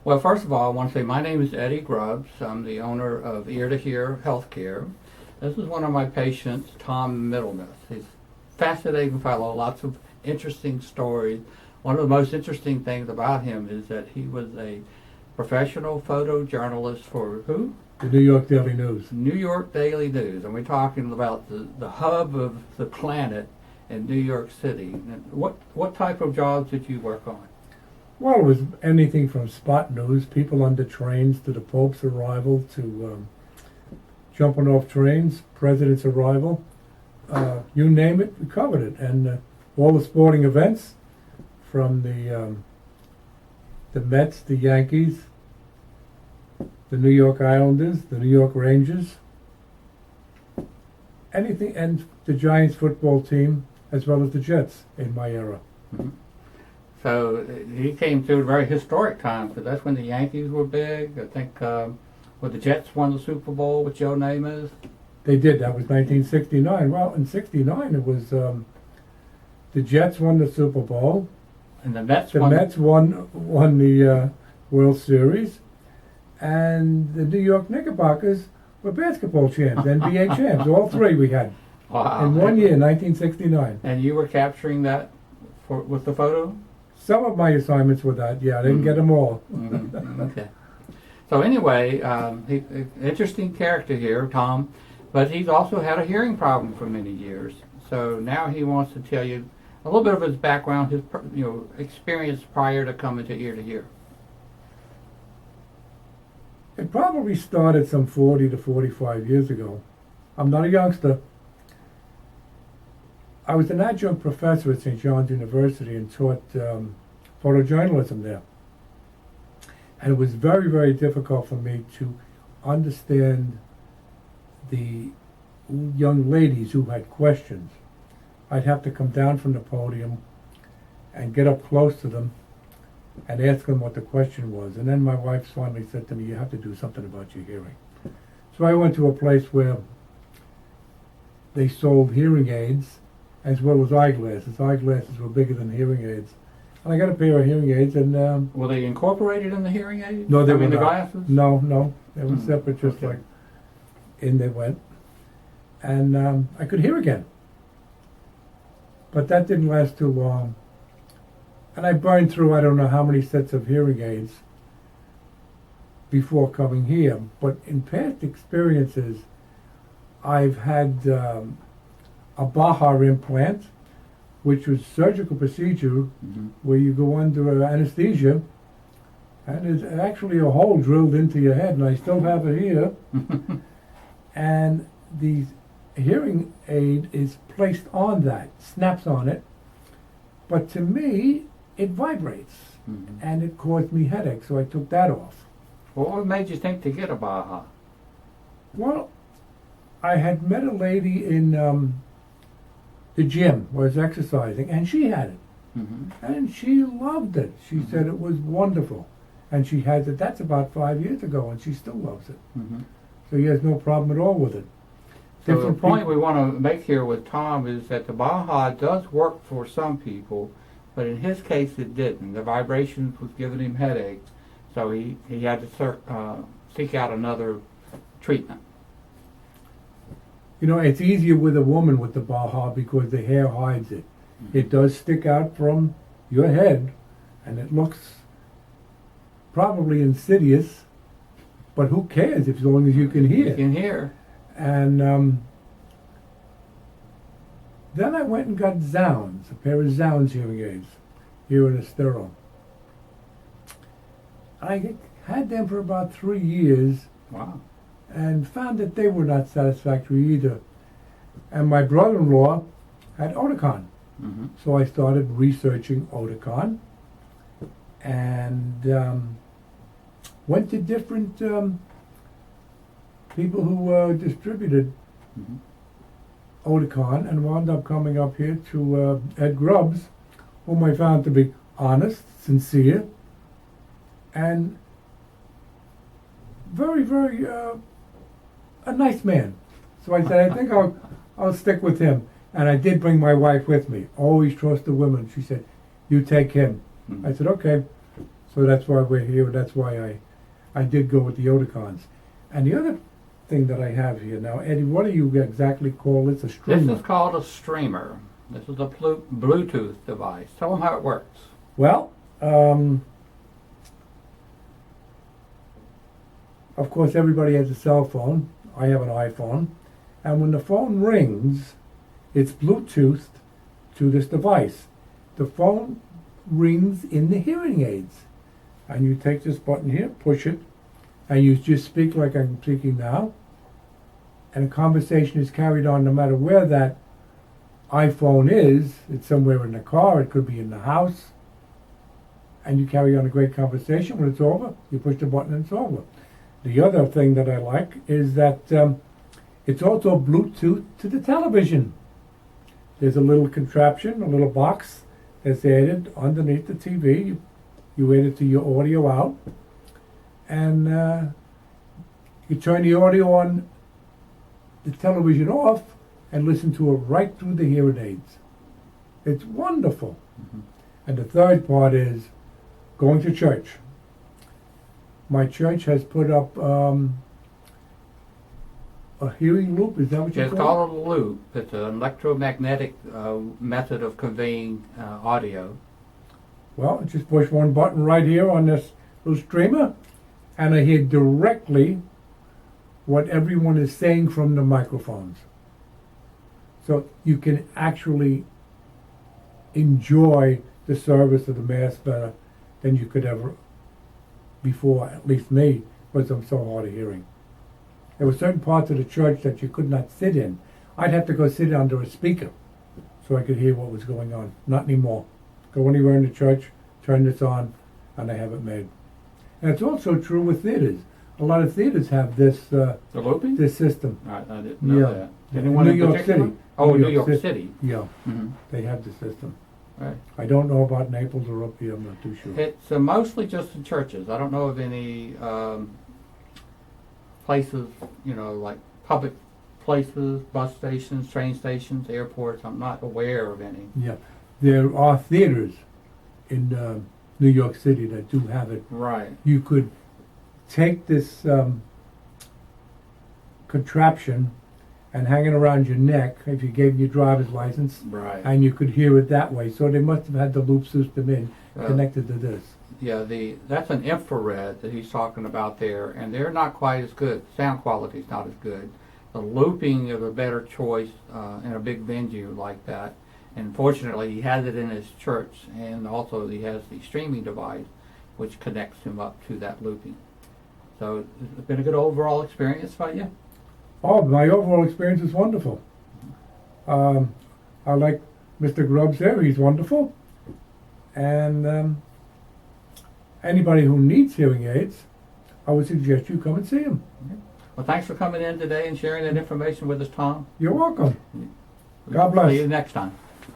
Well, first of all, I want to say my name is Eddie Grubbs. I'm the owner of Ear to Hear Healthcare. This is one of my patients, Tom Middlemith. He's a fascinating fellow, lots of interesting stories. One of the most interesting things about him is that he was a professional photojournalist for who? The New York Daily News. New York Daily News. And we're talking about the hub of the planet in New York City. And what type of jobs did you work on? Well, it was anything from spot news, people under trains, to the Pope's arrival, to jumping off trains, President's arrival. You name it, we covered it. And all the sporting events, from the Mets, the Yankees, the New York Islanders, the New York Rangers, anything, and the Giants football team, as well as the Jets in my era. Mm-hmm. So he came through a very historic time, because that's when the Yankees were big. I think when the Jets won the Super Bowl with Joe Namath. They did. That was 1969. Well, in '69 it was the Jets won the Super Bowl. And the Mets won the World Series, and the New York Knickerbockers were basketball champs, NBA champs. All three we had in 1 year, 1969. And you were capturing that with the photo? Some of my assignments were that. Yeah, I didn't get them all. Mm-hmm. Okay. So anyway, interesting character here, Tom, but he's also had a hearing problem for many years. So now he wants to tell you a little bit of his background, his experience prior to coming to Ear to Hear. It probably started some 40 to 45 years ago. I'm not a youngster. I was an adjunct professor at St. John's University and taught photojournalism there. And it was very, very difficult for me to understand the young ladies who had questions. I'd have to come down from the podium and get up close to them and ask them what the question was. And then my wife finally said to me, "You have to do something about your hearing." So I went to a place where they sold hearing aids as well as eyeglasses. Eyeglasses were bigger than hearing aids. And I got a pair of hearing aids, and were they incorporated in the hearing aids? No, they were the not. glasses? No, they were separate, just Okay. like in they went. And I could hear again. But that didn't last too long. And I burned through I don't know how many sets of hearing aids before coming here. But in past experiences, I've had a Baha implant, which was a surgical procedure where you go under anesthesia, and there's actually a hole drilled into your head, and I still have it here. And the hearing aid is placed on that, snaps on it, but to me, it vibrates, and it caused me headaches, so I took that off. Well, what made you think to get a Baha? Well, I had met a lady in the gym where I was exercising, and she had it. And she loved it. She said it was wonderful. And she has it, that's about 5 years ago, and she still loves it. So he has no problem at all with it. So the point we want to make here with Tom is that the Baha does work for some people, but in his case it didn't. The vibrations was giving him headaches, so he had to seek out another treatment. You know, it's easier with a woman with the Baha because the hair hides it. It does stick out from your head, and it looks probably insidious, but who cares as long as you can hear? You can hear. And then I went and got Zounds, a pair of Zounds hearing aids here in Estero. I had them for about 3 years. Wow. And found that they were not satisfactory either. And my brother-in-law had Oticon. So I started researching Oticon and went to different people who distributed Oticon, and wound up coming up here to Ed Grubbs, whom I found to be honest, sincere, and very, very a nice man. So I said, I think I'll stick with him. And I did bring my wife with me. Always trust the women. She said, "You take him." I said, "Okay." So that's why we're here. That's why I did go with the Oticons. And the other thing that I have here now, Eddie, what do you exactly call this? A streamer? This is called a streamer. This is a Bluetooth device. Tell them how it works. Well, of course, everybody has a cell phone. I have an iPhone. And when the phone rings, it's Bluetoothed to this device. The phone rings in the hearing aids. And you take this button here, push it, and you just speak like I'm speaking now. And a conversation is carried on no matter where that iPhone is. It's somewhere in the car, it could be in the house. And you carry on a great conversation. When it's over, you push the button and it's over. The other thing that I like is that it's also Bluetooth to the television. There's a little contraption, a little box that's added underneath the TV. You add it to your audio out, and you turn the audio on the television off and listen to it right through the hearing aids. It's wonderful. Mm-hmm. And the third part is going to church. My church has put up a hearing loop. Is that what you It's call it? called a loop. It's an electromagnetic method of conveying audio. Well, just push one button right here on this little streamer, and I hear directly what everyone is saying from the microphones. So you can actually enjoy the service of the Mass better than you could ever before, at least me, because I'm so hard of hearing. There were certain parts of the church that you could not sit in. I'd have to go sit under a speaker so I could hear what was going on. Not anymore. Go anywhere in the church, turn this on, and I have it made. And it's also true with theaters. A lot of theaters have this The looping? this system. I didn't know Yeah. that. Yeah. Anyone New in York particular? City. Oh, New York City. Yeah, Mm-hmm. they have the system. Right. I don't know about Naples or up here. I'm not too sure. It's mostly just in churches. I don't know of any places, like public places, bus stations, train stations, airports. I'm not aware of any. Yeah, there are theaters in New York City that do have it. Right. You could take this contraption and hang it around your neck if you gave your driver's license, Right. and you could hear it that way. So they must have had the loop system in connected to this. Yeah, that's an infrared that he's talking about there, and they're not quite as good. Sound quality is not as good. The looping is a better choice in a big venue like that. And fortunately, he has it in his church, and also he has the streaming device, which connects him up to that looping. So it's been a good overall experience for you. Oh, my overall experience is wonderful. I like Mr. Grubbs there. He's wonderful. And anybody who needs hearing aids, I would suggest you come and see him. Well, thanks for coming in today and sharing that information with us, Tom. You're welcome. God bless. See you next time.